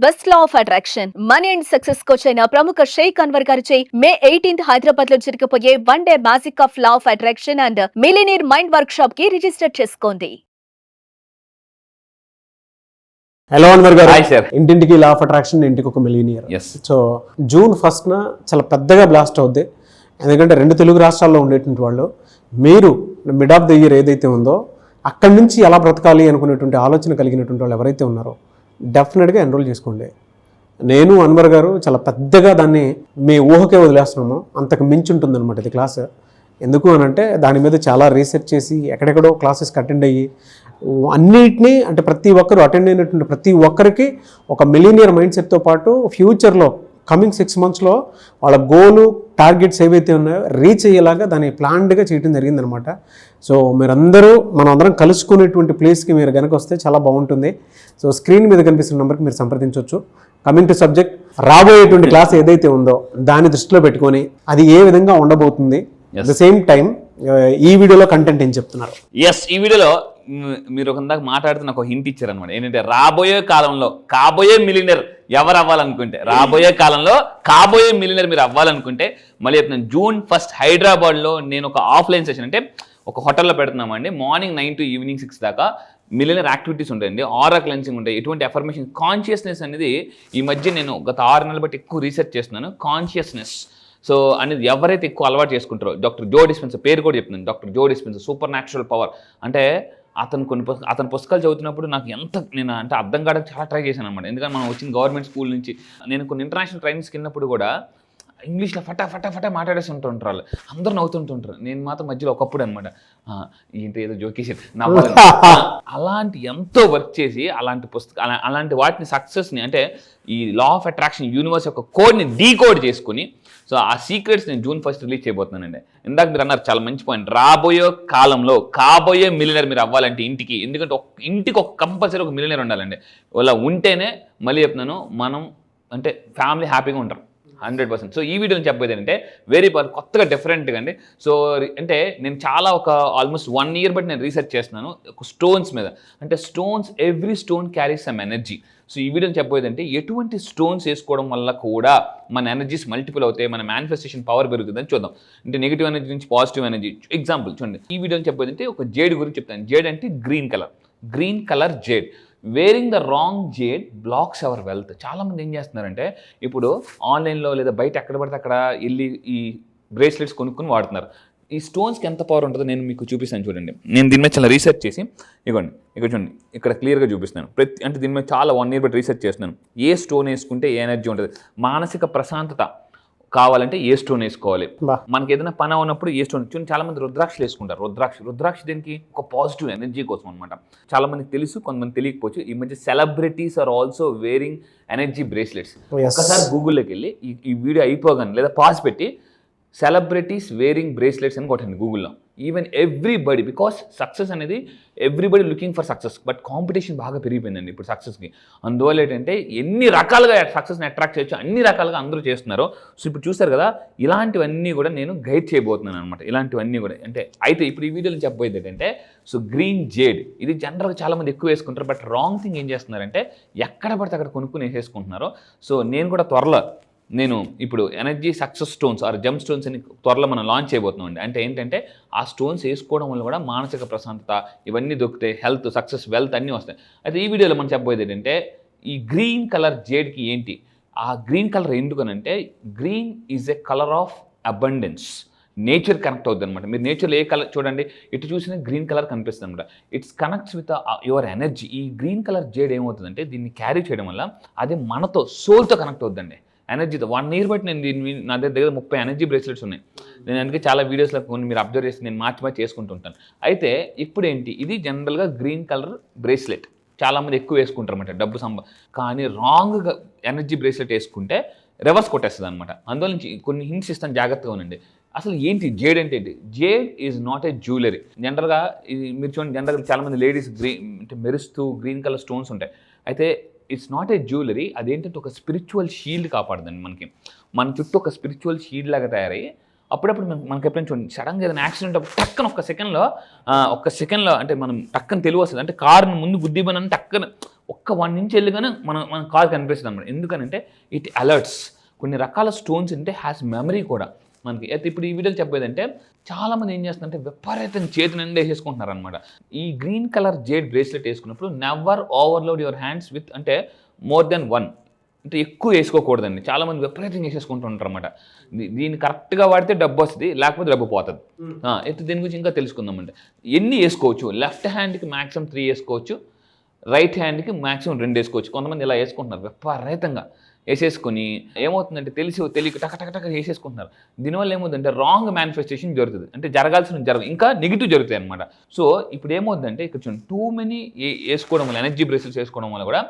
Best law of attraction money and success coach అయిన ప్రముఖ షేక్ అన్వర్ గారిచే మే 18th హైదరాబాద్ లో జరగబోయే 1 day magic of law of attraction and millionaire mind work shop కి register చేసుకోండి. హలో అన్వర్ గారు. Hi sir. ఇంటింటికి లా ఆఫ్ అట్రాక్షన్, ఇంటికి ఒక మిలియనియర్. సో జూన్ 1st చాలా పెద్దగా బ్లాస్ట్ అవుద్ది. ఎందుకంటే 2 తెలుగు రాష్ట్రాల్లో ఉండేటువంటి వాళ్ళు, మీరు మిడ్ ఆఫ్ ద ఇయర్ ఏదైతే ఉందో అక్కడి నుంచి ఎలా బ్రతకాలి అనుకునేటువంటి ఆలోచన కలిగినటువంటి వాళ్ళు ఎవరైతే ఉన్నారో డెఫినెట్గా ఎన్రోల్ చేసుకోండి. నేను అన్వర్ గారు చాలా పెద్దగా దాన్ని మీ ఊహకే వదిలేస్తున్నాము, అంతకు మించి ఉంటుందన్నమాట ఇది క్లాస్. ఎందుకు అని అంటే దాని మీద చాలా రీసెర్చ్ చేసి ఎక్కడెక్కడో క్లాసెస్కి అటెండ్ అయ్యి అన్నిటినీ, అంటే ప్రతి ఒక్కరు అటెండ్ అయినటువంటి ప్రతి ఒక్కరికి ఒక మిలియనియర్ మైండ్ సెట్తో పాటు ఫ్యూచర్లో కమింగ్ 6 monthsలో వాళ్ళ గోలు టార్గెట్స్ ఏవైతే ఉన్నాయో రీచ్ అయ్యేలాగా దాన్ని ప్లాన్డ్గా చేయడం జరిగిందనమాట. సో మీరందరూ మనం అందరం కలుసుకునేటువంటి ప్లేస్కి మీరు కనుక వస్తే చాలా బాగుంటుంది. సో స్క్రీన్ మీద కనిపిస్తున్న నెంబర్కి మీరు సంప్రదించవచ్చు. కమింగ్ టు సబ్జెక్ట్, రాబోయేటువంటి క్లాస్ ఏదైతే ఉందో దాన్ని దృష్టిలో పెట్టుకొని అది ఏ విధంగా ఉండబోతుంది, అట్ ద సేమ్ టైం ఈ వీడియోలో కంటెంట్ ఏం చెప్తున్నారు? ఈ వీడియోలో మీరు ఒక మాట్లాడుతున్న ఒక హింట్ ఇచ్చారు అనమాట. ఏంటంటే రాబోయే కాలంలో కాబోయే మిలియనర్ ఎవరు అవ్వాలనుకుంటే, రాబోయే కాలంలో కాబోయే మిలియనర్ మీరు అవ్వాలనుకుంటే, మళ్ళీ చెప్తున్నాను, June 1st హైదరాబాద్లో నేను ఒక ఆఫ్లైన్ సెషన్, అంటే ఒక హోటల్లో పెడుతున్నామండి. మార్నింగ్ 9 to ఈవినింగ్ 6 దాకా మిలియనర్ యాక్టివిటీస్ ఉంటాయండి. ఆరా క్లెన్సింగ్ ఉంటాయి. ఎటువంటి అఫర్మేషన్, కాన్షియస్నెస్ అనేది ఈ మధ్య నేను గత 6 నెలలు బట్టి ఎక్కువ రీసెర్చ్ చేస్తున్నాను. కాన్షియస్నెస్ సో అనేది ఎవరైతే ఎక్కువ అలవాటు చేసుకుంటారో, డాక్టర్ జో డిస్పెన్సా పేరు కూడా చెప్తున్నాను, డాక్టర్ జో డిస్పెన్సా, సూపర్ న్యాచురల్ పవర్. అంటే అతని పుస్తకాలు చదువుతున్నప్పుడు నాకు నేను అంటే అర్థం కావడానికి చాలా ట్రై చేశాను అనమాట. ఎందుకంటే మనం వచ్చిన గవర్నమెంట్ స్కూల్ నుంచి, నేను కొన్ని ఇంటర్నేషనల్ ట్రైనింగ్స్కి వెళ్ళినప్పుడు కూడా ఇంగ్లీష్లో ఫటా మాట్లాడేస్తుంటారు వాళ్ళు, అందరూ నవ్వుతుంటుంటారు. నేను మాత్రం మధ్యలో ఒకప్పుడు అనమాట ఏంటి ఏదో జోకేసి నవ్వాలి. అలాంటి ఎంతో వర్క్ చేసి అలాంటి అలాంటి వాటిని సక్సెస్ని, అంటే ఈ లా ఆఫ్ అట్రాక్షన్ యూనివర్స్ యొక్క కోడ్ని డీకోడ్ చేసుకుని, సో ఆ సీక్రెట్స్ నేను June 1st రిలీజ్ చేయబోతున్నానండి. ఇందాక మీరు అన్నారు చాలా మంచి పాయింట్, రాబోయే కాలంలో కాబోయే మిలియనర్ మీరు అవ్వాలంటే ఇంటికి, ఎందుకంటే ఇంటికి ఒక కంపల్సరీ ఒక మిలియనర్ ఉండాలండి. అలా ఉంటేనే మళ్ళీ చెప్తున్నాను మనం అంటే ఫ్యామిలీ హ్యాపీగా ఉంటారు 100%. సో ఈ వీడియోని చెప్పేది ఏంటంటే వెరీ కొత్తగా డిఫరెంట్గా అండి. సో అంటే నేను చాలా ఒక ఆల్మోస్ట్ 1 year బట్టి నేను రీసెర్చ్ చేస్తున్నాను ఒక స్టోన్స్ మీద. అంటే stones, every stone carries some energy. So ఈ వీడియోని చెప్పేది అంటే ఎటువంటి స్టోన్స్ వేసుకోవడం వల్ల కూడా మన ఎనర్జీస్ మల్టిపుల్ అవుతాయి, మన మేనిఫెస్టేషన్ పవర్ పెరుగుతుందని చూద్దాం. అంటే నెగిటివ్ ఎనర్జీ నుంచి పాజిటివ్ ఎనర్జీ. ఎగ్జాంపుల్ చూడండి, ఈ వీడియోని చెప్పేది అంటే ఒక జేడ్ గురించి చెప్తాను. జేడ్ అంటే green colour jade. Wearing the wrong jade blocks our wealth. చాలామంది ఏం చేస్తున్నారంటే ఇప్పుడు ఆన్లైన్లో లేదా బయట ఎక్కడ పడితే అక్కడ వెళ్ళి ఈ బ్రేస్లెట్స్ కొనుక్కొని వాడుతున్నారు. ఈ స్టోన్స్కి ఎంత పవర్ ఉంటుందో నేను మీకు చూపిస్తాను చూడండి. నేను దీని మీద చాలా రీసెర్చ్ చేసి ఇక్కడ చూడండి, ఇక్కడ క్లియర్గా చూపిస్తాను. అంటే దీని మీద చాలా 1 year బట్టి రీసెర్చ్ చేస్తున్నాను. ఏ స్టోన్ వేసుకుంటే ఏ ఎనర్జీ ఉంటుంది, మానసిక ప్రశాంతత కావాలంటే ఏ స్టోన్ వేసుకోవాలి, మనకి ఏదైనా పని ఉన్నప్పుడు ఏ స్టోన్. చూడండి చాలా మంది రుద్రాక్షలు వేసుకుంటారు. రుద్రాక్ష దీనికి ఒక పాజిటివ్ ఎనర్జీ కోసం అనమాట. చాలా మందికి తెలుసు, కొంతమంది తెలియకపోవచ్చు. ఈ మధ్య celebrities are also wearing energy bracelets. ఒకసారి గూగుల్లోకి వెళ్ళి ఈ వీడియో అయిపోగానే లేదా పాజ్ పెట్టి సెలబ్రిటీస్ వేరింగ్ బ్రేస్లెట్స్ అని కొట్టండి గూగుల్లో. ఈవెన్ ఎవ్రీబడి, బికాస్ సక్సెస్ అనేది everybody looking for success, but competition బాగా పెరిగిపోయిందండి ఇప్పుడు సక్సెస్కి. అందువల్ల ఏంటంటే ఎన్ని రకాలుగా సక్సెస్ని అట్రాక్ట్ చేయొచ్చు అన్ని రకాలుగా అందరూ చేస్తున్నారు. సో ఇప్పుడు చూస్తారు కదా, ఇలాంటివన్నీ కూడా నేను గైడ్ చేయబోతున్నాను అనమాట. ఇలాంటివన్నీ కూడా అంటే అయితే ఇప్పుడు ఈ వీడియోలో చెప్పబోయేది ఏంటంటే, సో గ్రీన్ జేడ్ ఇది జనరల్గా చాలామంది ఎక్కువ వేసుకుంటారు. బట్ రాంగ్ థింగ్ ఏం చేస్తున్నారంటే ఎక్కడ పడితే అక్కడ కొనుక్కుని వేసేసుకుంటున్నారు. సో నేను కూడా త్వరలో ఇప్పుడు energy success stones or gem stones అని త్వరలో మనం లాంచ్ చేయబోతున్నాం అండి. అంటే ఏంటంటే ఆ స్టోన్స్ వేసుకోవడం వల్ల కూడా మానసిక ప్రశాంతత ఇవన్నీ దొరుకుతాయి, హెల్త్, సక్సెస్, వెల్త్ అన్నీ వస్తాయి. అయితే ఈ వీడియోలో మనం చెప్పబోయేది ఏంటంటే ఈ గ్రీన్ కలర్ జేడ్కి ఏంటి, ఆ గ్రీన్ కలర్ ఎందుకనంటే green is a colour of abundance. Nature connect అవుతుంది అనమాట. మీరు నేచర్లో ఏ కలర్ చూడండి, ఇటు చూసినా గ్రీన్ కలర్ కనిపిస్తుంది అనమాట. It's connects with your energy. ఈ గ్రీన్ కలర్ జేడ్ ఏమవుతుందంటే దీన్ని క్యారీ చేయడం వల్ల అది మనతో సోల్తో కనెక్ట్ అవుతుందండి, ఎనర్జీతో. 1 year బట్టి నేను నా దగ్గర 30 ఎనర్జీ బ్రేస్లెట్స్ ఉన్నాయి. నేను అందుకే చాలా వీడియోస్లో కొన్ని మీరు అబ్జర్వ్ చేసి నేను మార్చి చేసుకుంటుంటాను. అయితే ఇప్పుడు ఏంటి, ఇది జనరల్గా గ్రీన్ కలర్ బ్రేస్లెట్ చాలామంది ఎక్కువ వేసుకుంటారు అనమాట, కానీ రాంగ్గా ఎనర్జీ బ్రేస్లెట్ వేసుకుంటే రివర్స్ కొట్టేస్తుంది అనమాట. అందువల్ల నుంచి కొన్ని హింట్స్ ఇస్తాను, జాగ్రత్తగా ఉండండి. అసలు ఏంటి జేడ్ అంటే ఏంటి? Jade is not a jewellery. జనరల్గా ఇది మీరు చూడండి, జనరల్గా చాలామంది లేడీస్ అంటే మెరుస్తూ గ్రీన్ కలర్ స్టోన్స్ ఉంటాయి. అయితే ఇట్స్ నాట్ ఏ జ్యువెలరీ. అదేంటంటే ఒక స్పిరిచువల్ షీల్డ్ కాపాడుదండి. మన చుట్టూ ఒక స్పిరిచువల్ షీల్డ్ లాగా తయారయ్యి అప్పుడప్పుడు మనకి ఎప్పుడైనా చూడండి, సడన్గా ఏదైనా యాక్సిడెంట్ టక్కన ఒక్క సెకండ్లో అంటే మనం టక్కన తెలివి వస్తుంది. అంటే కారుని ముందు గుద్దిపోయిన టక్కన ఒక్క 1 ఇంచ్ వెళ్ళగానే మన కాల్ కనిపిస్తుంది అనమాట. ఎందుకనంటే ఇట్ అలర్ట్స్. కొన్ని రకాల స్టోన్స్ అంటే హ్యాస్ మెమరీ కూడా మనకి. అయితే ఇప్పుడు ఈ వీడియోలో చెప్పేదంటే చాలామంది ఏం చేస్తున్నారంటే విపరీతంగా చేతి నిండా వేసేసుకుంటున్నారు అనమాట. ఈ గ్రీన్ కలర్ జేడ్ బ్రేస్లెట్ వేసుకున్నప్పుడు never overload your hands with అంటే మోర్ దెన్ 1, అంటే ఎక్కువ వేసుకోకూడదండి. చాలామంది విపరీతంగా వేసేసుకుంటూ ఉంటారు అనమాట. దీన్ని కరెక్ట్గా వాడితే డబ్బు వస్తుంది, లేకపోతే డబ్బు పోతుంది. అయితే దీని గురించి ఇంకా తెలుసుకుందామంటే ఎన్ని వేసుకోవచ్చు. లెఫ్ట్ హ్యాండ్కి మ్యాక్సిమం 3 వేసుకోవచ్చు, రైట్ హ్యాండ్కి మ్యాక్సిమం 2 వేసుకోవచ్చు. కొంతమంది ఇలా వేసుకుంటున్నారు విపరీతంగా వేసేసుకొని ఏమవుతుందంటే తెలియక టక వేసేసుకుంటున్నారు. దీనివల్ల ఏమవుతుందంటే రాంగ్ మేనిఫెస్టేషన్ జరుగుతుంది, అంటే జరగాల్సిన ఇంకా నెగిటివ్ జరుగుతాయి అనమాట. సో ఇప్పుడు ఏమవుతుందంటే ఇక్కడ చూడండి, టూ మెనీ వేసుకోవడం వల్ల, ఎనర్జీ బ్రేస్లెట్స్ వేసుకోవడం వల్ల కూడా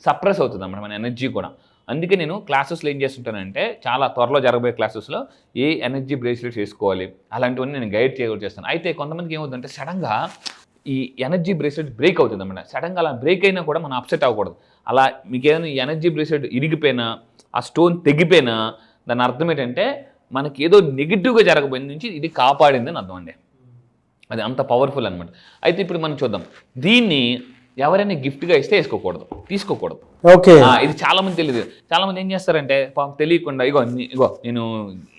సప్రెస్ అవుతుంది అన్నమాట మన ఎనర్జీ కూడా. అందుకే నేను క్లాసెస్లో ఏం చేస్తుంటానంటే చాలా త్వరలో జరగబోయే క్లాసెస్లో ఏ ఎనర్జీ బ్రేస్లెట్స్ వేసుకోవాలి అలాంటివన్నీ నేను గైడ్ చేస్తాను. అయితే కొంతమందికి ఏమవుతుందంటే సడన్గా ఈ ఎనర్జీ బ్రేస్లెట్ బ్రేక్ అవుతుంది అన్నమాట. సడన్గా అలా బ్రేక్ అయినా కూడా మనం అప్సెట్ అవ్వకూడదు. అలా మీకు ఏదైనా ఈ ఎనర్జీ బ్రేస్లెట్ ఇరిగిపోయినా, ఆ స్టోన్ తెగిపోయినా దాని అర్థం ఏంటంటే మనకి ఏదో నెగిటివ్గా జరగబోయిన నుంచి ఇది కాపాడిందని అర్థం అండి. అది అంత పవర్ఫుల్ అనమాట. అయితే ఇప్పుడు మనం చూద్దాం, దీన్ని ఎవరైనా గిఫ్ట్గా ఇస్తే వేసుకోకూడదు, తీసుకోకూడదు. ఓకే, ఇది చాలా మంది తెలియదు. చాలా మంది ఏం చేస్తారంటే తెలియకుండా ఇగో నేను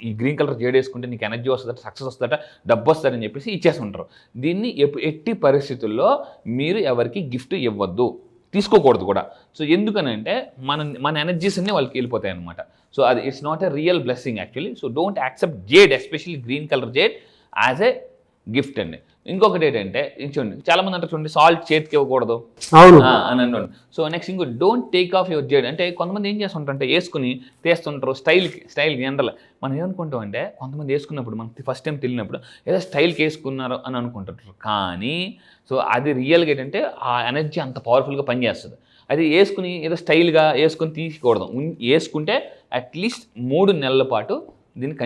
ఈ గ్రీన్ కలర్ జేడ్ వేసుకుంటే నీకు ఎనర్జీ వస్తుందట, సక్సెస్ వస్తుందట, డబ్బు వస్తుందని చెప్పేసి ఇచ్చేస్తుంటారు. దీన్ని ఎట్టి పరిస్థితుల్లో మీరు ఎవరికి గిఫ్ట్ ఇవ్వద్దు, తీసుకోకూడదు కూడా. సో ఎందుకనంటే మన ఎనర్జీస్ అన్నీ వాళ్ళకి వెళ్ళిపోతాయి అనమాట. సో అది it's not a real blessing actually. So don't accept jade, especially green colour jade as a gift అండి. ఇంకొకటి ఏంటంటే చూడండి, చాలా మంది అంటారు చూడండి సాల్ట్ చేతికి ఇవ్వకూడదు అని అంటారు. సో నెక్స్ట్ ఇంకోటి, don't take off your jade. అంటే కొంతమంది ఏం చేస్తుంటారంటే వేసుకుని తీస్తుంటారు స్టైల్కి జనరల్. మనం ఏమనుకుంటాం అంటే కొంతమంది వేసుకున్నప్పుడు మనకి ఫస్ట్ టైం తెలియనప్పుడు ఏదో స్టైల్కి వేసుకున్నారు అని అనుకుంటుంటారు. కానీ సో అది రియల్గా ఏంటంటే ఆ ఎనర్జీ అంత పవర్ఫుల్గా పనిచేస్తుంది. అది వేసుకుని ఏదో స్టైల్గా వేసుకుని తీసుకోకూడదు. వేసుకుంటే అట్లీస్ట్ 3 నెలల పాటు దీన్ని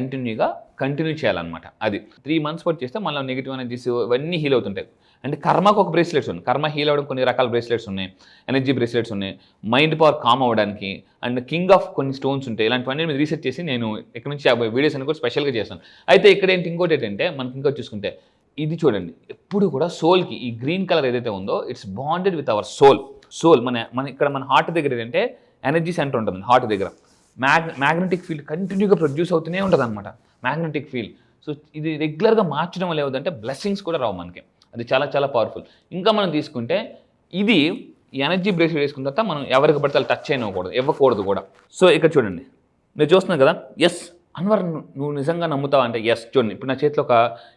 కంటిన్యూ చేయాలన్నమాట. అది 3 months పాటు చేస్తే మళ్ళీ నెగిటివ్ ఎనర్జీస్ ఇవన్నీ హీల్ అవుతుంటాయి. అంటే కర్మకు ఒక బ్రేస్లెట్స్ ఉన్నాయి, కర్మ హీల్ అవ్వడం కొన్ని రకాల బ్రేస్లెట్స్ ఉన్నాయి, ఎనర్జీ బ్రేస్లెట్స్ ఉన్నాయి, మైండ్ పవర్ కామ్ అవ్వడానికి, అండ్ కింగ్ ఆఫ్ కొన్ని స్టోన్స్ ఉంటాయి. ఇలాంటివన్నీ మీరు రీసెర్చ్ చేసి నేను ఇక్కడ నుంచి వీడియోస్ అని కూడా స్పెషల్గా చేస్తాను. అయితే ఇక్కడ ఇంకోటి ఏంటంటే మనకి ఇంకా చూసుకుంటే ఇది చూడండి, ఎప్పుడు కూడా సోల్కి ఈ గ్రీన్ కలర్ ఏదైతే ఉందో it's bonded with our soul. మన ఇక్కడ మన హార్ట్ దగ్గర ఏంటంటే ఎనర్జీ సెంటర్ ఉంటుంది. హార్ట్ దగ్గర మ్యాగ్నెటిక్ ఫీల్డ్ కంటిన్యూగా ప్రొడ్యూస్ అవుతూనే ఉంటుంది అనమాట, మ్యాగ్నెటిక్ ఫీల్డ్. సో ఇది రెగ్యులర్గా మార్చడం వల్ల ఏమిటంటే బ్లెస్సింగ్స్ కూడా రావు మనకి. అది చాలా చాలా పవర్ఫుల్. ఇంకా మనం తీసుకుంటే ఇది ఎనర్జీ బ్రేస్లెట్ వేసుకున్న తర్వాత మనం ఎవరికి పడితే టచ్ ఇవ్వకూడదు కూడా. సో ఇక్కడ చూడండి, మీరు చూస్తున్నారు కదా, ఎస్ అన్వర్ నువ్వు నిజంగా నమ్ముతావు అంటే ఎస్. చూడండి ఇప్పుడు నా చేతిలో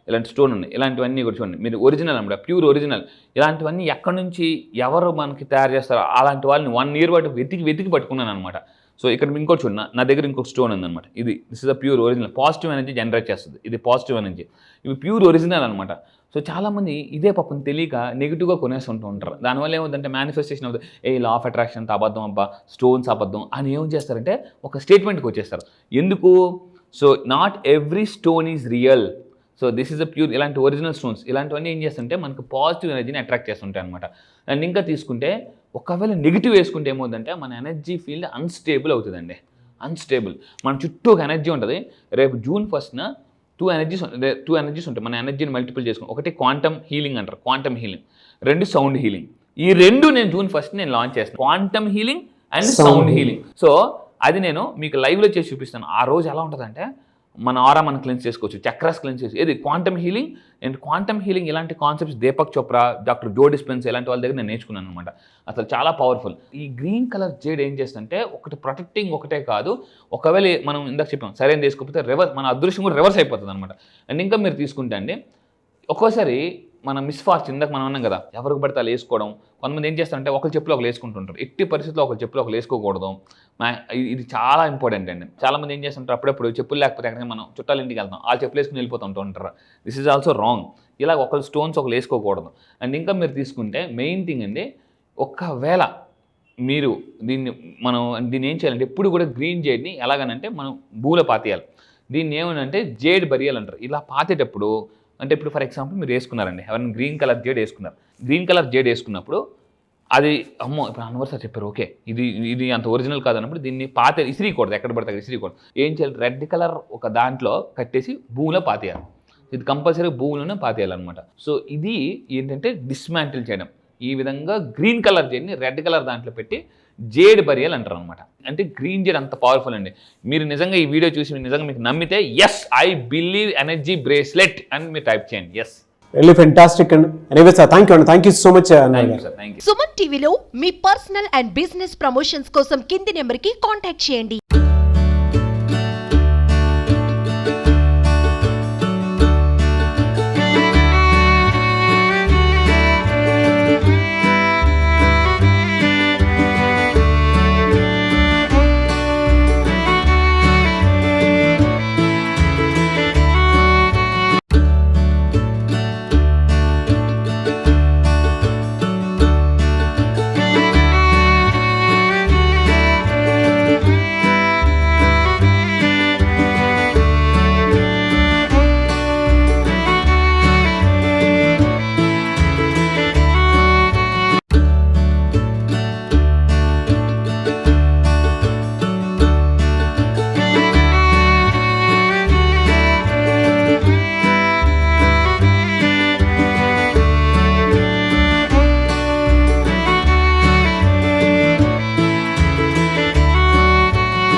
ఇలాంటి స్టోన్ ఉన్నాయి, ఇలాంటివన్నీ కూడా చూడండి, మీరు ఒరిజినల్ అన్నమాట, ప్యూర్ ఒరిజినల్. ఇలాంటివన్నీ ఎక్కడి నుంచి ఎవరు మనకి తయారు చేస్తారో అలాంటి వాళ్ళని 1 year పాటు వెతికి పట్టుకున్నాను అనమాట. సో ఇక్కడ ఇంకోటి చూడండి, నా దగ్గర ఇంకొక స్టోన్ ఉందన్నమాట. This is a pure original, positive energy generate చేస్తుంది. ఇది పాజిటివ్ ఎనర్జీ, ఇవి ప్యూర్ ఒరిజినల్ అనమాట. సో చాలామంది ఇదే పాపం తెలియక నెగిటివ్గా కొనేస్తుంటూ ఉంటారు. దానివల్ల ఏమవుతుందంటే మేనిఫెస్టేషన్ అవుతుంది, లా ఆఫ్ అట్రాక్షన్ అబద్ధం, అబ్బా స్టోన్స్ అబద్ధం అని ఏం చేస్తారంటే ఒక స్టేట్మెంట్కి వచ్చేస్తారు. ఎందుకు? So not every stone is real. So this is a pure, ఇలాంటి ఒరిజినల్ స్టోన్స్ ఇలాంటివన్నీ ఏం చేస్తుంటే మనకు పాజిటివ్ ఎనర్జీని అట్రాక్ట్ చేస్తుంటాయి అనమాట. అండ్ ఇంకా తీసుకుంటే ఒకవేళ నెగిటివ్ వేసుకుంటే ఏమవుతుందంటే మన ఎనర్జీ ఫీల్డ్ అన్స్టేబుల్ అవుతుందండి. అన్స్టేబుల్, మన చుట్టూ ఒక ఎనర్జీ ఉంటుంది. రేపు June 1st 2 ఎనర్జీస్ ఉంటాయి. మన ఎనర్జీని మల్టిపుల్ చేసుకుని, ఒకటి క్వాంటమ్ హీలింగ్ అంటారు, క్వాంటమ్ హీలింగ్. 2 sound healing. ఈ 2 నేను June 1st నేను లాంచ్ చేస్తాను, quantum healing and sound healing. So అది నేను మీకు లైవ్లో చేసి చూపిస్తాను. ఆ రోజు ఎలా ఉంటుందంటే మన ఆరా మనం క్లెన్స్ చేసుకోవచ్చు, చక్రాస్ క్లెన్స్ చేసి, ఇది quantum healing. And quantum healing ఇలాంటి కాన్సెప్ట్స్ దీపక్ చోప్రా, డాక్టర్ జో డిస్పెన్సా ఇలాంటి వాళ్ళ దగ్గర నేను నేర్చుకున్నాను అనమాట. అసలు చాలా పవర్ఫుల్. ఈ గ్రీన్ కలర్ జేడ్ ఏం చేస్తుంటే ఒకటి ప్రొటెక్టింగ్ ఒకటే కాదు, ఒకవేళ మనం ఇందాక చెప్పాం సరైన తీసుకోకపోతే మన అదృష్టం కూడా రివర్స్ అయిపోతుంది అనమాట. అండ్ ఇంకా మీరు తీసుకుంటే అండి ఒక్కోసారి మన మిస్ఫార్చ్యూన్, ఇందాక మనం అన్నాం కదా ఎవరికి పడితే వాళ్ళు వేసుకోవడం. కొంతమంది ఏం చేస్తారంటే ఒకరి చెప్పులు ఒకరు వేసుకుంటుంటారు. ఎట్టి పరిస్థితుల్లో ఒకరి చెప్పులు ఒకరు వేసుకోకూడదు. ఇది చాలా ఇంపార్టెంట్ అండి. చాలామంది ఏం చేస్తుంటారు, అప్పుడప్పుడు చెప్పులు లేకపోతే ఎక్కడికి మనం చుట్టాల ఇంటికి వెళ్తాం, వాళ్ళు చెప్పులు వేసుకుని వెళ్ళిపోతూ ఉంటారు. This is also wrong. ఇలా ఒకరు స్టోన్స్ ఒకరు వేసుకోకూడదు. అండ్ ఇంకా మీరు తీసుకుంటే మెయిన్ థింగ్ అండి, ఒకవేళ మీరు దీన్ని ఏం చేయాలంటే ఎప్పుడు కూడా గ్రీన్ జేడ్ని ఎలాగనంటే మనం భూమిలో పాతేయాలి. దీన్ని ఏమనంటే జేడ్ బరియల్ అంటారు. ఇలా పాతేటప్పుడు అంటే ఇప్పుడు ఫర్ ఎగ్జాంపుల్ మీరు వేసుకున్నారండి, ఎవరైనా గ్రీన్ కలర్ జేడ్ వేసుకున్నారు. గ్రీన్ కలర్ జేడ్ వేసుకున్నప్పుడు అది అమ్మో ఇప్పుడు అన్వర్ సార్ చెప్పారు ఓకే ఇది అంత ఒరిజినల్ కాదన్నప్పుడు దీన్ని ఇసిరీకూడదు, ఎక్కడ పడితే ఇసిరీకూడదు. ఏం చేయాలి, రెడ్ కలర్ ఒక దాంట్లో కట్టేసి భూమిలో పాతేయాలి. ఇది కంపల్సరీ భూమిలోనే పాతేయాలన్నమాట. సో ఇది ఏంటంటే డిస్మాంటిల్ చేయడం. ఈ విధంగా గ్రీన్ కలర్ జేడ్ని రెడ్ కలర్ దాంట్లో పెట్టి జేడ్ బరియల్ అంటారు అనమాట. అంటే గ్రీన్ జేడ్ అంత పవర్ఫుల్ అండి. మీరు నిజంగా ఈ వీడియో చూసి నిజంగా మీకు నమ్మితే yes I believe energy bracelet అని మీరు టైప్ చేయండి. Yes, really fantastic and anyway sir thank you అండి, thank you so much. Thank you. Suman టీవీలో మీ పర్సనల్ అండ్ బిజినెస్ ప్రమోషన్స్ కోసం కింది నెంబర్కి కాంటాక్ట్ చేయండి.